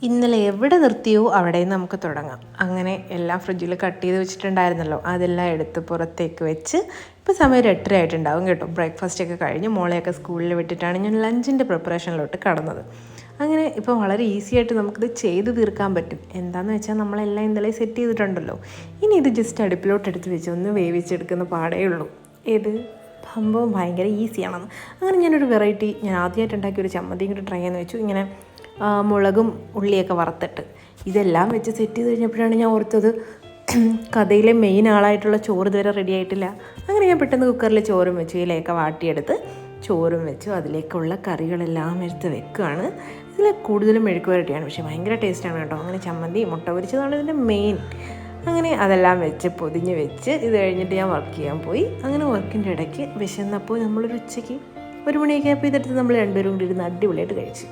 ഇന്നലെ എവിടെ നിർത്തിയോ അവിടെ നമുക്ക് തുടങ്ങാം. അങ്ങനെ എല്ലാം ഫ്രിഡ്ജിൽ കട്ട് ചെയ്ത് വെച്ചിട്ടുണ്ടായിരുന്നല്ലോ, അതെല്ലാം എടുത്ത് പുറത്തേക്ക് വെച്ച് ഇപ്പോൾ സമയം ഒരു 8:30 ആയിട്ടുണ്ടാവും കേട്ടോ. ബ്രേക്ക്ഫാസ്റ്റൊക്കെ കഴിഞ്ഞ് മോളെയൊക്കെ സ്കൂളിൽ വിട്ടിട്ടാണ് ഞാൻ ലഞ്ചിൻ്റെ പ്രിപ്പറേഷനിലോട്ട് കടന്നത്. അങ്ങനെ ഇപ്പോൾ വളരെ ഈസി ആയിട്ട് നമുക്കിത് ചെയ്ത് തീർക്കാൻ പറ്റും. എന്താണെന്ന് വെച്ചാൽ നമ്മളെല്ലാം ഇന്നലെ സെറ്റ് ചെയ്തിട്ടുണ്ടല്ലോ. ഇനി ഇത് ജസ്റ്റ് അടുപ്പിലോട്ട് എടുത്ത് വെച്ച് ഒന്ന് വേവിച്ചെടുക്കുന്ന പാടേ ഉള്ളൂ. ഏത് സംഭവം ഭയങ്കര ഈസിയാണെന്ന്. അങ്ങനെ ഞാനൊരു വെറൈറ്റി ഞാൻ ആദ്യമായിട്ട് ഉണ്ടാക്കിയൊരു ചമ്മന്തിയും കൂടി ട്രൈ ചെയ്യാമെന്ന് വെച്ചു. ഇങ്ങനെ മുളകും ഉള്ളിയൊക്കെ വറുത്തിട്ട് ഇതെല്ലാം വെച്ച് സെറ്റ് ചെയ്ത് കഴിഞ്ഞപ്പോഴാണ് ഞാൻ ഓർത്തത് കഥയിലെ മെയിൻ ആളായിട്ടുള്ള ചോറ് ഇതുവരെ റെഡി ആയിട്ടില്ല. അങ്ങനെ ഞാൻ പെട്ടെന്ന് കുക്കറിൽ ചോറും വെച്ചു, ഇലയൊക്കെ വാട്ടിയെടുത്ത് ചോറും വെച്ചു. അതിലേക്കുള്ള കറികളെല്ലാം എടുത്ത് വെക്കുകയാണ്. ഇതിൽ കൂടുതലും മെഴുക്ക് പുരട്ടിയാണ്, പക്ഷേ ഭയങ്കര ടേസ്റ്റാണ് കേട്ടോ. അങ്ങനെ ചമ്മന്തി മുട്ട പൊരിച്ചതാണ് ഇതിൻ്റെ മെയിൻ. അങ്ങനെ അതെല്ലാം വെച്ച് പൊതിഞ്ഞ് വെച്ച് ഇത് കഴിഞ്ഞിട്ട് ഞാൻ വർക്ക് ചെയ്യാൻ പോയി. അങ്ങനെ വർക്കിൻ്റെ ഇടയ്ക്ക് വിശന്നപ്പോൾ നമ്മളൊരു ഉച്ചയ്ക്ക് 1 മണിയൊക്കെ ആയപ്പോൾ ഇതെടുത്ത് നമ്മൾ രണ്ടുപേരും കൂടി ഇരുന്ന് അടിപൊളിയായിട്ട് കഴിച്ചു.